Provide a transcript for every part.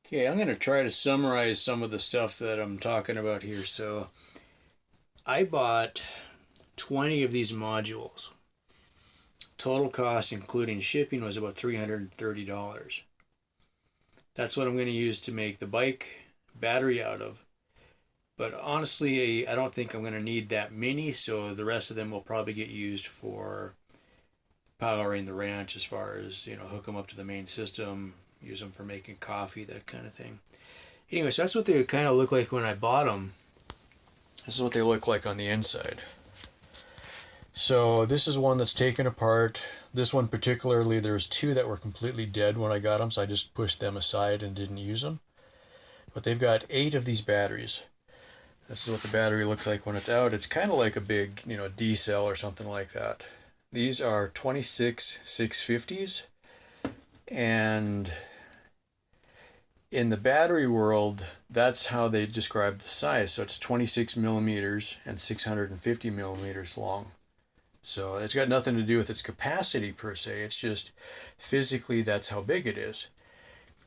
Okay, I'm going to try to summarize some of the stuff that I'm talking about here. So I bought 20 of these modules. Total cost, including shipping, was about $330. That's what I'm going to use to make the bike battery out of. But honestly, I don't think I'm going to need that many, so the rest of them will probably get used for powering the ranch as far as, hook them up to the main system, use them for making coffee, that kind of thing. Anyway, so that's what they kind of look like when I bought them. This is what they look like on the inside. So this is one that's taken apart. This one particularly, there's two that were completely dead when I got them, so I just pushed them aside and didn't use them. But they've got 8 of these batteries. This is what the battery looks like when it's out. It's kind of like a big, D cell or something like that. These are 26 650s, and in the battery world, that's how they describe the size. So it's 26 millimeters and 650 millimeters long. So it's got nothing to do with its capacity per se. It's just physically that's how big it is.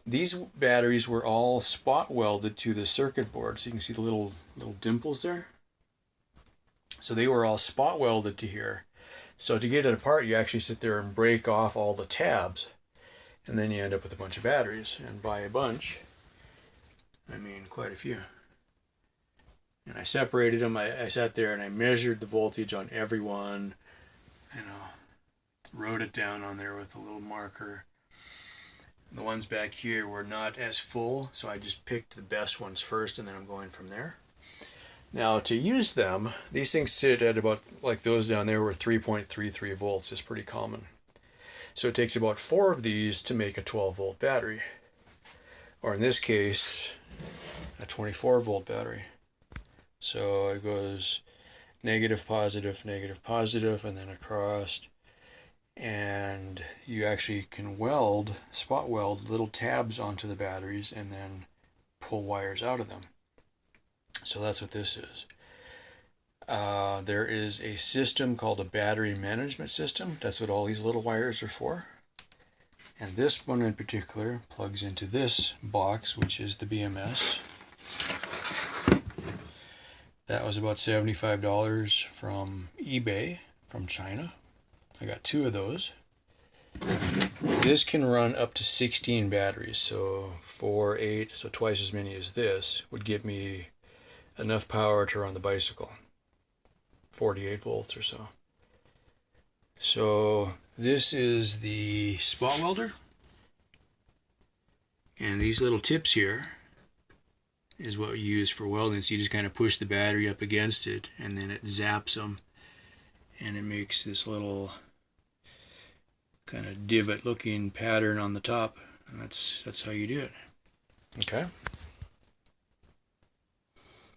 These batteries were all spot welded to the circuit board. So you can see the little dimples there. So they were all spot welded to here. So to get it apart, you actually sit there and break off all the tabs. And then you end up with a bunch of batteries. And by a bunch, I mean quite a few. And I separated them. I sat there and I measured the voltage on every one. Wrote it down on there with a little marker. The ones back here were not as full, so I just picked the best ones first, and then I'm going from there. Now, to use them, these things sit at about, like those down there were 3.33 volts is pretty common. So it takes about 4 of these to make a 12-volt battery. Or in this case, a 24-volt battery. So it goes negative, positive, negative, positive, and then across. And you actually can spot weld little tabs onto the batteries and then pull wires out of them. So that's what this is. There is a system called a battery management system. That's what all these little wires are for. And this one in particular plugs into this box, which is the BMS. That was about $75 from eBay from China. I got 2 of those. This can run up to 16 batteries, so 4, 8, so twice as many as this would give me enough power to run the bicycle. 48 volts or so. So this is the spot welder. And these little tips here is what you use for welding. So you just kind of push the battery up against it and then it zaps them. And it makes this little kind of divot looking pattern on the top, and that's how you do it. Okay.